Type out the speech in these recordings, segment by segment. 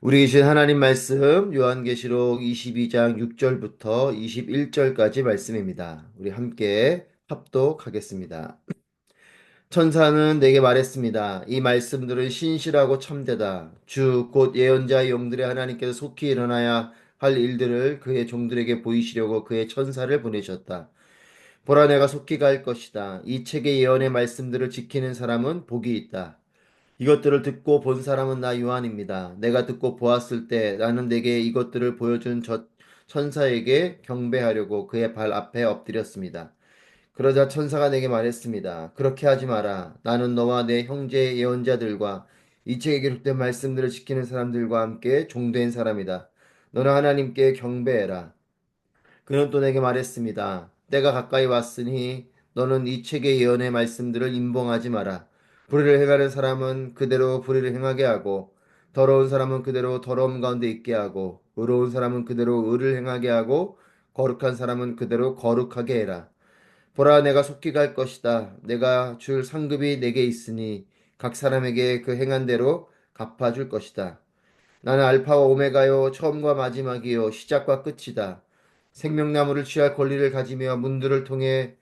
우리 계신 하나님 말씀 요한계시록 22장 6절부터 21절까지 말씀입니다. 우리 함께 합독하겠습니다. 천사는 내게 말했습니다. 이 말씀들은 신실하고 참되다. 주 곧 예언자의 영들의 하나님께서 속히 일어나야 할 일들을 그의 종들에게 보이시려고 그의 천사를 보내셨다. 보라, 내가 속히 갈 것이다. 이 책의 예언의 말씀들을 지키는 사람은 복이 있다. 이것들을 듣고 본 사람은 나 요한입니다. 내가 듣고 보았을 때 나는 내게 이것들을 보여준 저 천사에게 경배하려고 그의 발 앞에 엎드렸습니다. 그러자 천사가 내게 말했습니다. 그렇게 하지 마라. 나는 너와 내 형제 예언자들과 이 책에 기록된 말씀들을 지키는 사람들과 함께 종된 사람이다. 너는 하나님께 경배해라. 그는 또 내게 말했습니다. 때가 가까이 왔으니 너는 이 책의 예언의 말씀들을 임봉하지 마라. 불의를 행하는 사람은 그대로 불의를 행하게 하고 더러운 사람은 그대로 더러움 가운데 있게 하고 의로운 사람은 그대로 의를 행하게 하고 거룩한 사람은 그대로 거룩하게 해라. 보라, 내가 속히 갈 것이다. 내가 줄 상급이 내게 있으니 각 사람에게 그 행한 대로 갚아줄 것이다. 나는 알파와 오메가요, 처음과 마지막이요, 시작과 끝이다. 생명나무를 취할 권리를 가지며 문들을 통해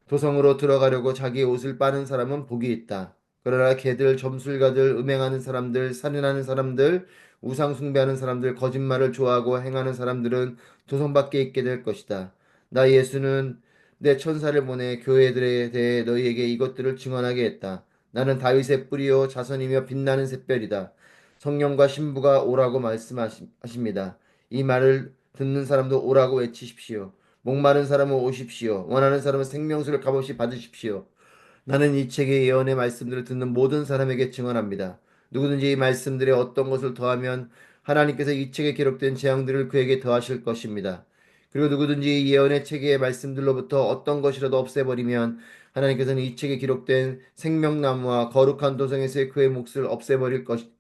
도성으로 들어가려고 자기 옷을 빠는 사람은 복이 있다. 그러나 개들, 점술가들, 음행하는 사람들, 살인하는 사람들, 우상 숭배하는 사람들, 거짓말을 좋아하고 행하는 사람들은 도성 밖에 있게 될 것이다. 나 예수는 내 천사를 보내 교회들에 대해 너희에게 이것들을 증언하게 했다. 나는 다윗의 뿌리요 자손이며 빛나는 샛별이다. 성령과 신부가 오라고 말씀하십니다. 이 말을 듣는 사람도 오라고 외치십시오. 목마른 사람은 오십시오. 원하는 사람은 생명수를 값없이 받으십시오. 나는 이 책의 예언의 말씀들을 듣는 모든 사람에게 증언합니다. 누구든지 이 말씀들에 어떤 것을 더하면 하나님께서 이 책에 기록된 재앙들을 그에게 더하실 것입니다. 그리고 누구든지 이 예언의 책의 말씀들로부터 어떤 것이라도 없애버리면 하나님께서는 이 책에 기록된 생명나무와 거룩한 도성에서의 그의 몫을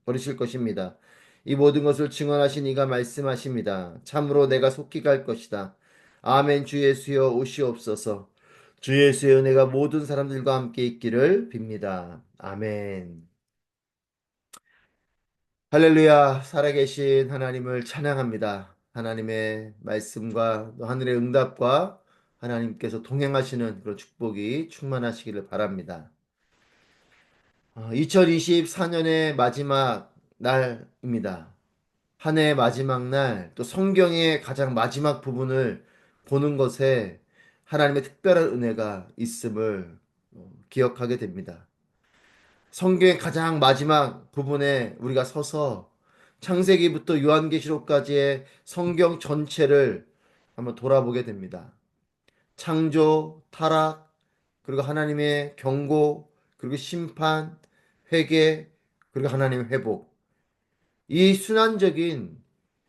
버리실 것입니다. 이 모든 것을 증언하신 이가 말씀하십니다. 참으로 내가 속히 갈 것이다. 아멘. 주 예수여 오시옵소서. 주 예수의 은혜가 모든 사람들과 함께 있기를 빕니다. 아멘. 할렐루야. 살아계신 하나님을 찬양합니다. 하나님의 말씀과 또 하늘의 응답과 하나님께서 동행하시는 그런 축복이 충만하시기를 바랍니다. 2024년의 마지막 날입니다. 한 해의 마지막 날, 또 성경의 가장 마지막 부분을 보는 것에 하나님의 특별한 은혜가 있음을 기억하게 됩니다. 성경의 가장 마지막 부분에 우리가 서서 창세기부터 요한계시록까지의 성경 전체를 한번 돌아보게 됩니다. 창조, 타락, 그리고 하나님의 경고, 그리고 심판, 회개, 그리고 하나님의 회복. 이 순환적인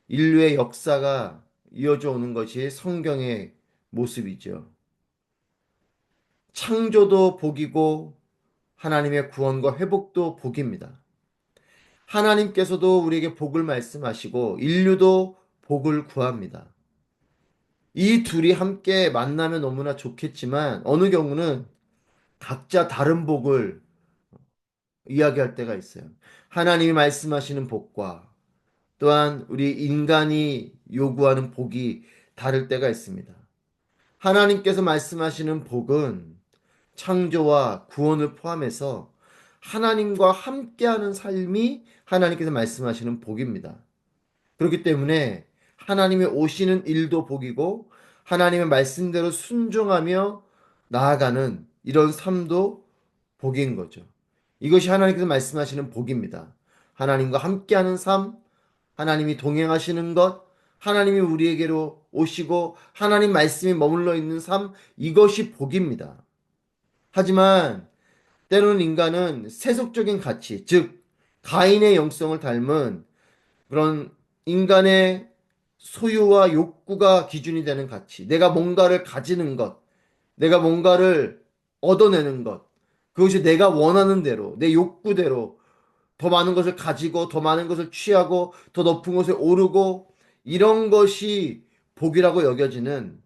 인류의 역사가 이어져 오는 것이 성경의 모습이죠. 창조도 복이고 하나님의 구원과 회복도 복입니다. 하나님께서도 우리에게 복을 말씀하시고 인류도 복을 구합니다. 이 둘이 함께 만나면 너무나 좋겠지만 어느 경우는 각자 다른 복을 이야기할 때가 있어요. 하나님이 말씀하시는 복과 또한 우리 인간이 요구하는 복이 다를 때가 있습니다. 하나님께서 말씀하시는 복은 창조와 구원을 포함해서 하나님과 함께하는 삶이 하나님께서 말씀하시는 복입니다. 그렇기 때문에 하나님이 오시는 일도 복이고 하나님의 말씀대로 순종하며 나아가는 이런 삶도 복인 거죠. 이것이 하나님께서 말씀하시는 복입니다. 하나님과 함께하는 삶, 하나님이 동행하시는 것, 하나님이 우리에게로 오시고 하나님 말씀이 머물러 있는 삶, 이것이 복입니다. 하지만 때로는 인간은 세속적인 가치, 즉 가인의 영성을 닮은 그런 인간의 소유와 욕구가 기준이 되는 가치, 내가 뭔가를 가지는 것, 내가 뭔가를 얻어내는 것, 그것이 내가 원하는 대로, 내 욕구대로 더 많은 것을 가지고, 더 많은 것을 취하고, 더 높은 곳에 오르고, 이런 것이 복이라고 여겨지는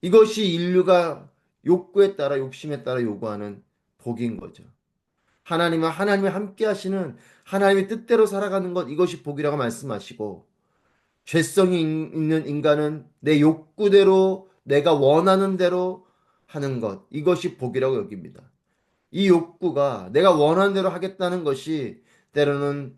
이것이 인류가 욕구에 따라, 욕심에 따라 요구하는 복인 거죠. 하나님과 함께 하시는 하나님의 뜻대로 살아가는 것 이것이 복이라고 말씀하시고 죄성이 있는 인간은 내 욕구대로 내가 원하는 대로 하는 것 이것이 복이라고 여깁니다. 이 욕구가 내가 원하는 대로 하겠다는 것이 때로는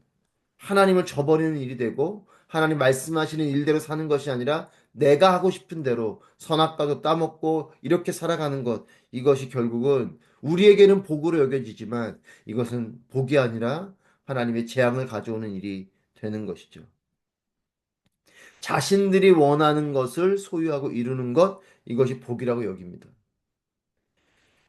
하나님을 저버리는 일이 되고 하나님 말씀하시는 일대로 사는 것이 아니라 내가 하고 싶은 대로 선악과도 따먹고 이렇게 살아가는 것 이것이 결국은 우리에게는 복으로 여겨지지만 이것은 복이 아니라 하나님의 재앙을 가져오는 일이 되는 것이죠. 자신들이 원하는 것을 소유하고 이루는 것 이것이 복이라고 여깁니다.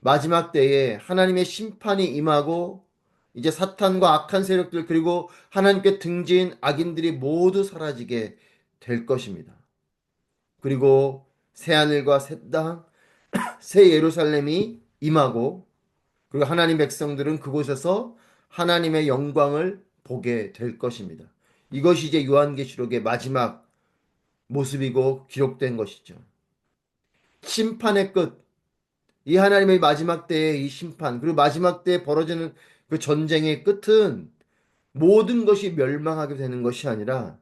마지막 때에 하나님의 심판이 임하고 이제 사탄과 악한 세력들 그리고 하나님께 등지인 악인들이 모두 사라지게 될 것입니다. 그리고 새하늘과 새 땅, 새 예루살렘이 임하고 그리고 하나님 백성들은 그곳에서 하나님의 영광을 보게 될 것입니다. 이것이 이제 요한계시록의 마지막 모습이고 기록된 것이죠. 심판의 끝, 이 하나님의 마지막 때의 이 심판, 그리고 마지막 때에 벌어지는 그 전쟁의 끝은 모든 것이 멸망하게 되는 것이 아니라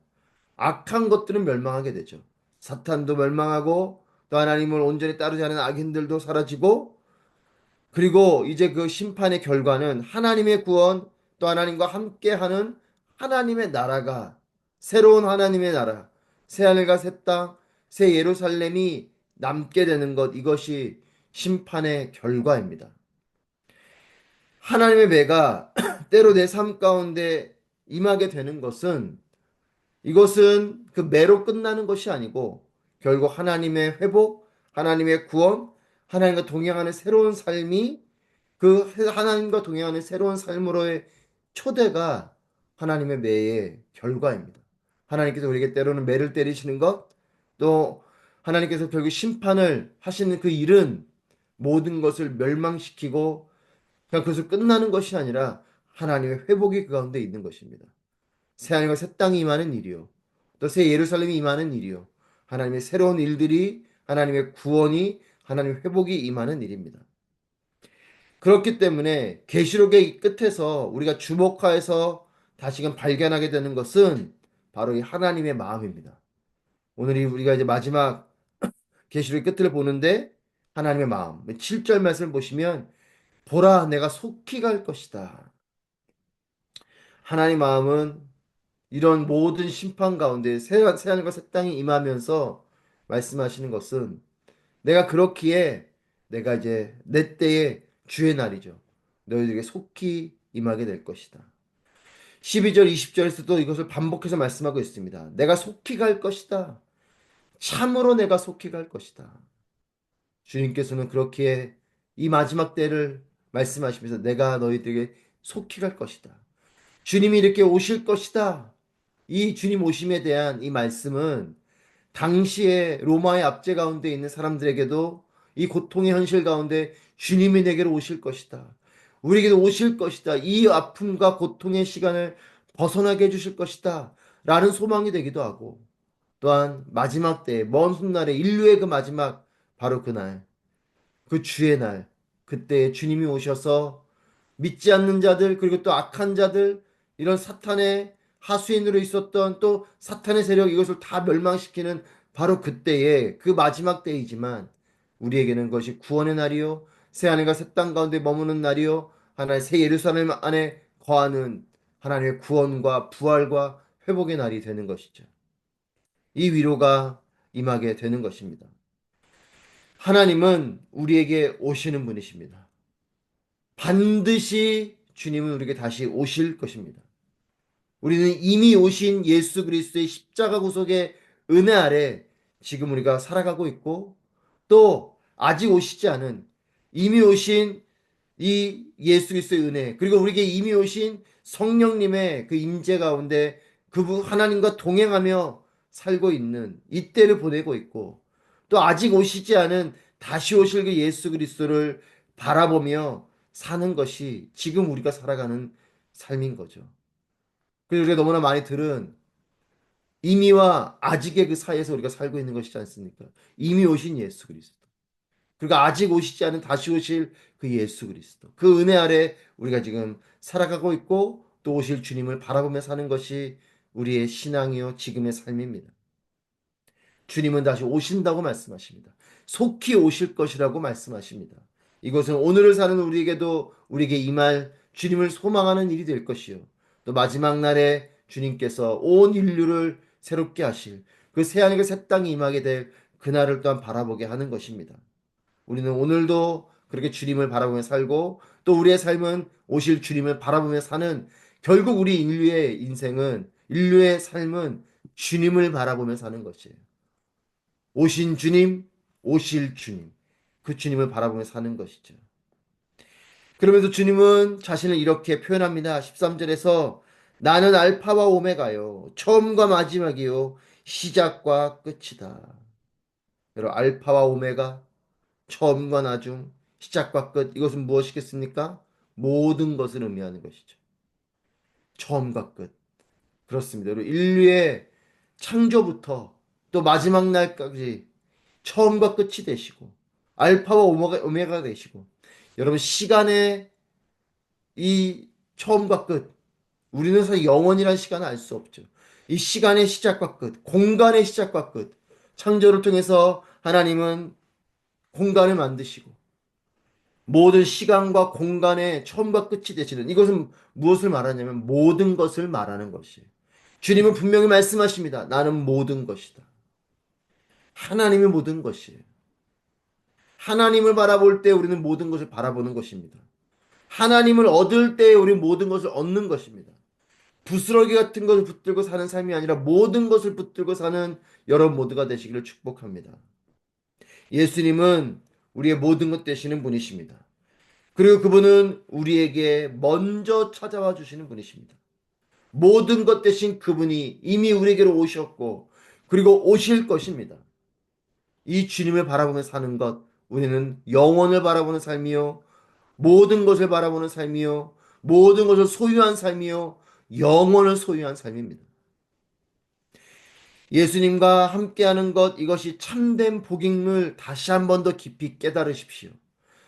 악한 것들은 멸망하게 되죠. 사탄도 멸망하고 또 하나님을 온전히 따르지 않은 악인들도 사라지고 그리고 이제 그 심판의 결과는 하나님의 구원 또 하나님과 함께하는 하나님의 나라가 새로운 하나님의 나라 새하늘과 새 땅, 새 예루살렘이 남게 되는 것 이것이 심판의 결과입니다. 하나님의 매가 때로 내 삶 가운데 임하게 되는 것은 이것은 그 매로 끝나는 것이 아니고 결국 하나님의 회복, 하나님의 구원, 하나님과 동행하는 새로운 삶이 그 하나님과 동행하는 새로운 삶으로의 초대가 하나님의 매의 결과입니다. 하나님께서 우리에게 때로는 매를 때리시는 것, 또 하나님께서 결국 심판을 하시는 그 일은 모든 것을 멸망시키고 그냥 그것을 끝나는 것이 아니라 하나님의 회복이 그 가운데 있는 것입니다. 새 하늘과 새 땅이 임하는 일이요. 또 새 예루살렘이 임하는 일이요. 하나님의 새로운 일들이 하나님의 구원이 하나님의 회복이 임하는 일입니다. 그렇기 때문에 계시록의 끝에서 우리가 주목하여서 다시금 발견하게 되는 것은 바로 이 하나님의 마음입니다. 오늘 우리가 이제 마지막 계시록의 끝을 보는데 하나님의 마음 7절 말씀을 보시면 보라 내가 속히 갈 것이다. 하나님의 마음은 이런 모든 심판 가운데 새하늘과 새 땅이 임하면서 말씀하시는 것은 내가 그렇기에 내가 이제 내 때에 주의 날이죠. 너희들에게 속히 임하게 될 것이다. 12절, 20절에서도 이것을 반복해서 말씀하고 있습니다. 내가 속히 갈 것이다. 참으로 내가 속히 갈 것이다. 주님께서는 그렇기에 이 마지막 때를 말씀하시면서 내가 너희들에게 속히 갈 것이다. 주님이 이렇게 오실 것이다. 이 주님 오심에 대한 이 말씀은 당시에 로마의 압제 가운데 있는 사람들에게도 이 고통의 현실 가운데 주님이 내게로 오실 것이다. 우리에게도 오실 것이다. 이 아픔과 고통의 시간을 벗어나게 해주실 것이다. 라는 소망이 되기도 하고 또한 마지막 때, 먼 훗날에 인류의 그 마지막 바로 그날, 그 주의 날, 그때 주님이 오셔서 믿지 않는 자들 그리고 또 악한 자들 이런 사탄의 하수인으로 있었던 또 사탄의 세력 이것을 다 멸망시키는 바로 그때에 그 마지막 때이지만 우리에게는 그것이 구원의 날이요 새하늘과 새 땅 가운데 머무는 날이요 하나의 새 예루살렘 안에 거하는 하나님의 구원과 부활과 회복의 날이 되는 것이죠. 이 위로가 임하게 되는 것입니다. 하나님은 우리에게 오시는 분이십니다. 반드시 주님은 우리에게 다시 오실 것입니다. 우리는 이미 오신 예수 그리스도의 십자가 구속의 은혜 아래 지금 우리가 살아가고 있고 또 아직 오시지 않은 이미 오신 이 예수 그리스도의 은혜 그리고 우리에게 이미 오신 성령님의 그 임재 가운데 그분 하나님과 동행하며 살고 있는 이때를 보내고 있고 또 아직 오시지 않은 다시 오실 그 예수 그리스도를 바라보며 사는 것이 지금 우리가 살아가는 삶인 거죠. 그리고 우리가 너무나 많이 들은 이미와 아직의 그 사이에서 우리가 살고 있는 것이지 않습니까? 이미 오신 예수 그리스도. 그리고 아직 오시지 않은 다시 오실 그 예수 그리스도. 그 은혜 아래 우리가 지금 살아가고 있고 또 오실 주님을 바라보며 사는 것이 우리의 신앙이요 지금의 삶입니다. 주님은 다시 오신다고 말씀하십니다. 속히 오실 것이라고 말씀하십니다. 이것은 오늘을 사는 우리에게도 우리에게 임할 주님을 소망하는 일이 될 것이요. 또 마지막 날에 주님께서 온 인류를 새롭게 하실 그 새하늘과 새 땅이 임하게 될 그날을 또한 바라보게 하는 것입니다. 우리는 오늘도 그렇게 주님을 바라보며 살고 또 우리의 삶은 오실 주님을 바라보며 사는 결국 우리 인류의 삶은 주님을 바라보며 사는 것이에요. 오신 주님, 오실 주님. 그 주님을 바라보며 사는 것이죠. 그러면서 주님은 자신을 이렇게 표현합니다. 13절에서 나는 알파와 오메가요. 처음과 마지막이요. 시작과 끝이다. 여러분, 알파와 오메가, 처음과 나중, 시작과 끝. 이것은 무엇이겠습니까? 모든 것을 의미하는 것이죠. 처음과 끝. 그렇습니다. 여러분, 인류의 창조부터 또 마지막 날까지 처음과 끝이 되시고 알파와 오메가 되시고 여러분 시간의 이 처음과 끝 우리는 사실 영원이라는 시간을 알 수 없죠. 이 시간의 시작과 끝, 공간의 시작과 끝 창조를 통해서 하나님은 공간을 만드시고 모든 시간과 공간의 처음과 끝이 되시는 이것은 무엇을 말하냐면 모든 것을 말하는 것이에요. 주님은 분명히 말씀하십니다. 나는 모든 것이다. 하나님이 모든 것이에요. 하나님을 바라볼 때 우리는 모든 것을 바라보는 것입니다. 하나님을 얻을 때 우리 모든 것을 얻는 것입니다. 부스러기 같은 것을 붙들고 사는 삶이 아니라 모든 것을 붙들고 사는 여러분 모두가 되시기를 축복합니다. 예수님은 우리의 모든 것 되시는 분이십니다. 그리고 그분은 우리에게 먼저 찾아와 주시는 분이십니다. 모든 것 되신 그분이 이미 우리에게로 오셨고 그리고 오실 것입니다. 이 주님을 바라보며 사는 것 우리는 영원을 바라보는 삶이요 모든 것을 바라보는 삶이요. 모든 것을 소유한 삶이요. 영혼을 소유한 삶입니다. 예수님과 함께하는 것, 이것이 참된 복임을 다시 한 번 더 깊이 깨달으십시오.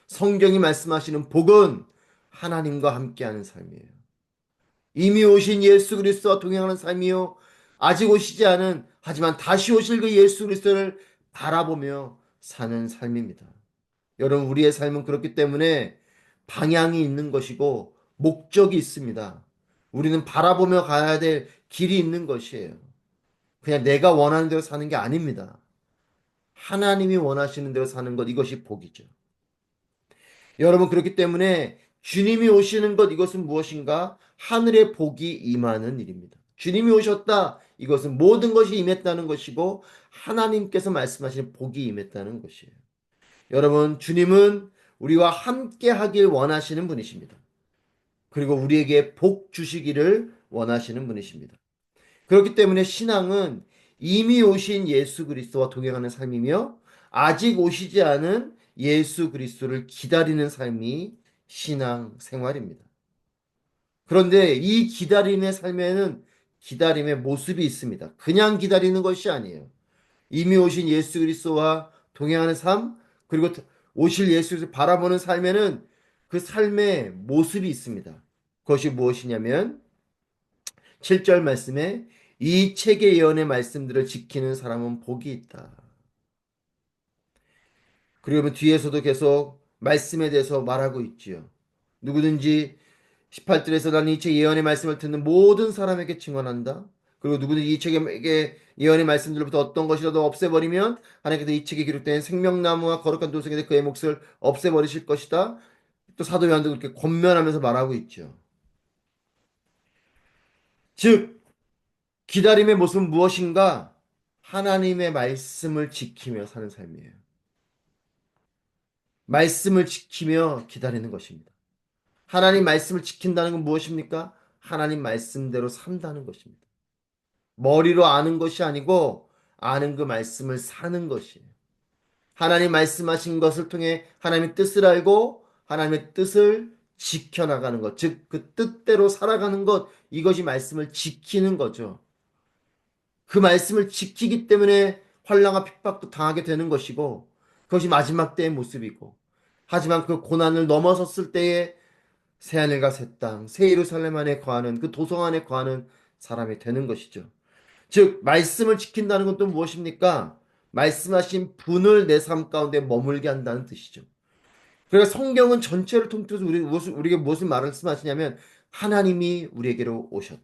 성경이 말씀하시는 복은 하나님과 함께하는 삶이에요. 이미 오신 예수 그리스도와 동행하는 삶이요. 아직 오시지 않은, 하지만 다시 오실 그 예수 그리스도를 바라보며 사는 삶입니다. 여러분, 우리의 삶은 그렇기 때문에 방향이 있는 것이고 목적이 있습니다. 우리는 바라보며 가야 될 길이 있는 것이에요. 그냥 내가 원하는 대로 사는 게 아닙니다. 하나님이 원하시는 대로 사는 것, 이것이 복이죠. 여러분, 그렇기 때문에 주님이 오시는 것, 이것은 무엇인가? 하늘의 복이 임하는 일입니다. 주님이 오셨다. 이것은 모든 것이 임했다는 것이고, 하나님께서 말씀하신 복이 임했다는 것이에요. 여러분, 주님은 우리와 함께 하길 원하시는 분이십니다. 그리고 우리에게 복 주시기를 원하시는 분이십니다. 그렇기 때문에 신앙은 이미 오신 예수 그리스도와 동행하는 삶이며 아직 오시지 않은 예수 그리스도를 기다리는 삶이 신앙 생활입니다. 그런데 이 기다림의 삶에는 기다림의 모습이 있습니다. 그냥 기다리는 것이 아니에요. 이미 오신 예수 그리스도와 동행하는 삶, 그리고 오실 예수 그리스도를 바라보는 삶에는 그 삶의 모습이 있습니다. 그것이 무엇이냐면 7절 말씀에 이 책의 예언의 말씀들을 지키는 사람은 복이 있다. 그리고 뒤에서도 계속 말씀에 대해서 말하고 있지요. 누구든지 18절에서 나는 이 책 예언의 말씀을 듣는 모든 사람에게 증언한다. 그리고 누구든지 이 책의 예언의 말씀들로부터 어떤 것이라도 없애버리면 하나님께서 이 책에 기록된 생명나무와 거룩한 도성에 그의 몫을 없애버리실 것이다. 또 사도 요한도 그렇게 권면하면서 말하고 있죠. 즉 기다림의 모습은 무엇인가? 하나님의 말씀을 지키며 사는 삶이에요. 말씀을 지키며 기다리는 것입니다. 하나님 말씀을 지킨다는 건 무엇입니까? 하나님 말씀대로 산다는 것입니다. 머리로 아는 것이 아니고 아는 그 말씀을 사는 것이에요. 하나님 말씀하신 것을 통해 하나님의 뜻을 알고 하나님의 뜻을 지켜나가는 것, 즉 그 뜻대로 살아가는 것, 이것이 말씀을 지키는 거죠. 그 말씀을 지키기 때문에 환난과 핍박도 당하게 되는 것이고 그것이 마지막 때의 모습이고 하지만 그 고난을 넘어섰을 때에 새하늘과 새 땅, 새 예루살렘 안에 거하는 그 도성 안에 거하는 사람이 되는 것이죠. 즉 말씀을 지킨다는 건 또 무엇입니까? 말씀하신 분을 내 삶 가운데 머물게 한다는 뜻이죠. 그러니까 성경은 전체를 통틀어서 우리에게 무슨 말씀하시냐면 하나님이 우리에게로 오셨다.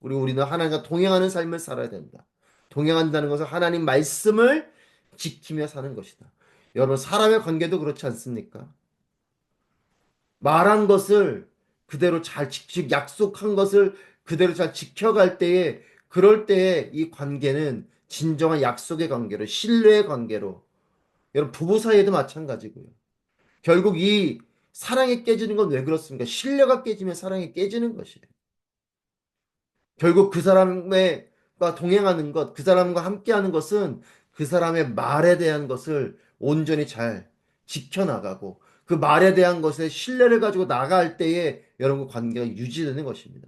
우리는 하나님과 동행하는 삶을 살아야 된다. 동행한다는 것은 하나님 말씀을 지키며 사는 것이다. 여러분 사람의 관계도 그렇지 않습니까? 말한 것을 그대로 약속한 것을 그대로 잘 지켜갈 때에, 그럴 때에 이 관계는 진정한 약속의 관계로, 신뢰의 관계로, 여러분 부부 사이에도 마찬가지고요. 결국 이 사랑이 깨지는 건 왜 그렇습니까? 신뢰가 깨지면 사랑이 깨지는 것이에요. 결국 그 사람과 동행하는 것, 그 사람과 함께하는 것은 그 사람의 말에 대한 것을 온전히 잘 지켜나가고 그 말에 대한 것에 신뢰를 가지고 나갈 때에 여러분 관계가 유지되는 것입니다.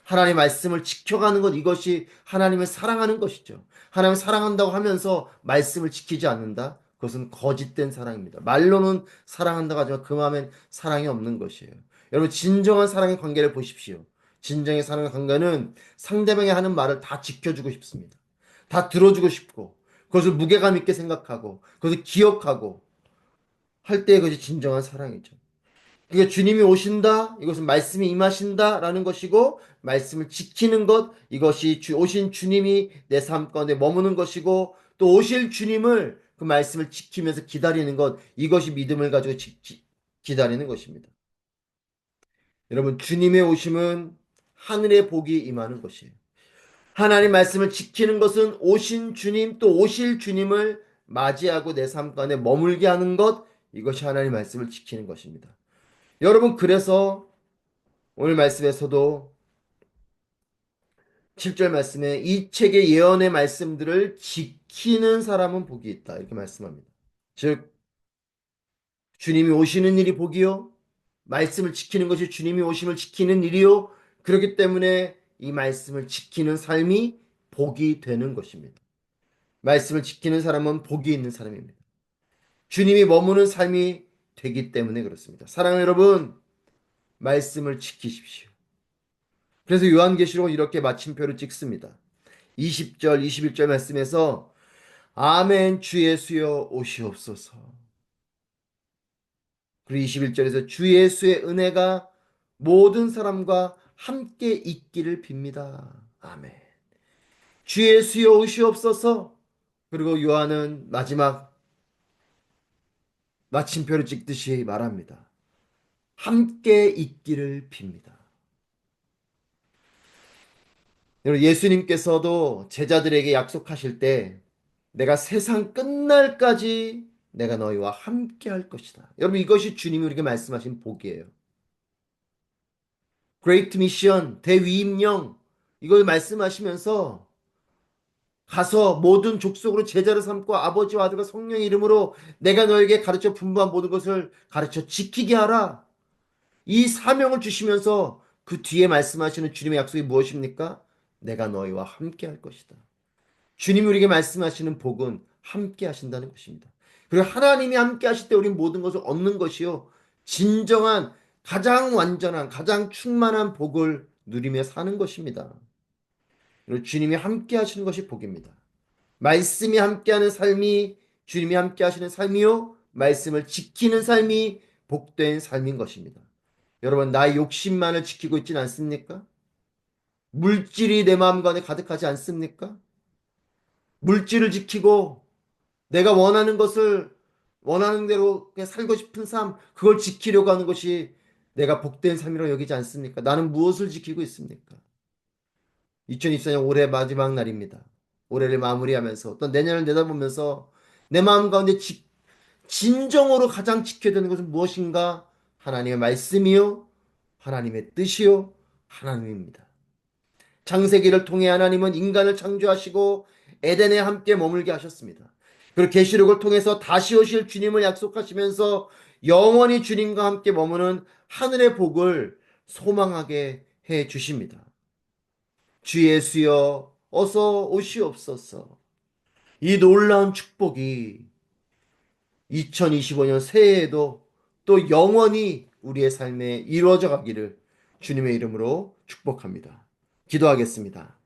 하나님의 말씀을 지켜가는 것, 이것이 하나님을 사랑하는 것이죠. 하나님을 사랑한다고 하면서 말씀을 지키지 않는다? 그것은 거짓된 사랑입니다. 말로는 사랑한다고 하지만 그 마음엔 사랑이 없는 것이에요. 여러분 진정한 사랑의 관계를 보십시오. 진정의 사랑의 관계는 상대방이 하는 말을 다 지켜주고 싶습니다. 다 들어주고 싶고 그것을 무게감 있게 생각하고 그것을 기억하고 할 때 그것이 진정한 사랑이죠. 그러니까 주님이 오신다. 이것은 말씀이 임하신다라는 것이고 말씀을 지키는 것 이것이 오신 주님이 내 삶 가운데 머무는 것이고 또 오실 주님을 그 말씀을 지키면서 기다리는 것 이것이 믿음을 가지고 기다리는 것입니다. 여러분 주님의 오심은 하늘의 복이 임하는 것이에요. 하나님 말씀을 지키는 것은 오신 주님 또 오실 주님을 맞이하고 내 삶 가운데 머물게 하는 것 이것이 하나님 말씀을 지키는 것입니다. 여러분 그래서 오늘 말씀에서도 7절 말씀에 이 책의 예언의 말씀들을 지키는 사람은 복이 있다. 이렇게 말씀합니다. 즉, 주님이 오시는 일이 복이요. 말씀을 지키는 것이 주님이 오심을 지키는 일이요. 그렇기 때문에 이 말씀을 지키는 삶이 복이 되는 것입니다. 말씀을 지키는 사람은 복이 있는 사람입니다. 주님이 머무는 삶이 되기 때문에 그렇습니다. 사랑하는 여러분, 말씀을 지키십시오. 그래서 요한계시록은 이렇게 마침표를 찍습니다. 20절, 21절 말씀에서 아멘 주 예수여 오시옵소서. 그리고 21절에서 주 예수의 은혜가 모든 사람과 함께 있기를 빕니다. 아멘. 주 예수여 오시옵소서. 그리고 요한은 마지막 마침표를 찍듯이 말합니다. 함께 있기를 빕니다. 여러분 예수님께서도 제자들에게 약속하실 때 내가 세상 끝날까지 내가 너희와 함께 할 것이다. 여러분 이것이 주님이 우리에게 말씀하신 복이에요. Great Mission, 대위임령 이걸 말씀하시면서 가서 모든 족속으로 제자를 삼고 아버지와 아들과 성령의 이름으로 내가 너에게 가르쳐 분부한 모든 것을 가르쳐 지키게 하라. 이 사명을 주시면서 그 뒤에 말씀하시는 주님의 약속이 무엇입니까? 내가 너희와 함께 할 것이다. 주님이 우리에게 말씀하시는 복은 함께 하신다는 것입니다. 그리고 하나님이 함께 하실 때 우리는 모든 것을 얻는 것이요. 진정한 가장 완전한 가장 충만한 복을 누리며 사는 것입니다. 그리고 주님이 함께 하시는 것이 복입니다. 말씀이 함께하는 삶이 주님이 함께 하시는 삶이요. 말씀을 지키는 삶이 복된 삶인 것입니다. 여러분 나의 욕심만을 지키고 있지는 않습니까? 물질이 내 마음 가운데 가득하지 않습니까? 물질을 지키고 내가 원하는 것을 원하는 대로 그냥 살고 싶은 삶, 그걸 지키려고 하는 것이 내가 복된 삶이라고 여기지 않습니까? 나는 무엇을 지키고 있습니까? 2024년 올해 마지막 날입니다. 올해를 마무리하면서 또 내년을 내다보면서 내 마음 가운데 진정으로 가장 지켜야 되는 것은 무엇인가? 하나님의 말씀이요, 하나님의 뜻이요, 하나님입니다. 창세기를 통해 하나님은 인간을 창조하시고 에덴에 함께 머물게 하셨습니다. 그리고 계시록을 통해서 다시 오실 주님을 약속하시면서 영원히 주님과 함께 머무는 하늘의 복을 소망하게 해 주십니다. 주 예수여 어서 오시옵소서. 이 놀라운 축복이 2025년 새해에도 또 영원히 우리의 삶에 이루어져 가기를 주님의 이름으로 축복합니다. 기도하겠습니다.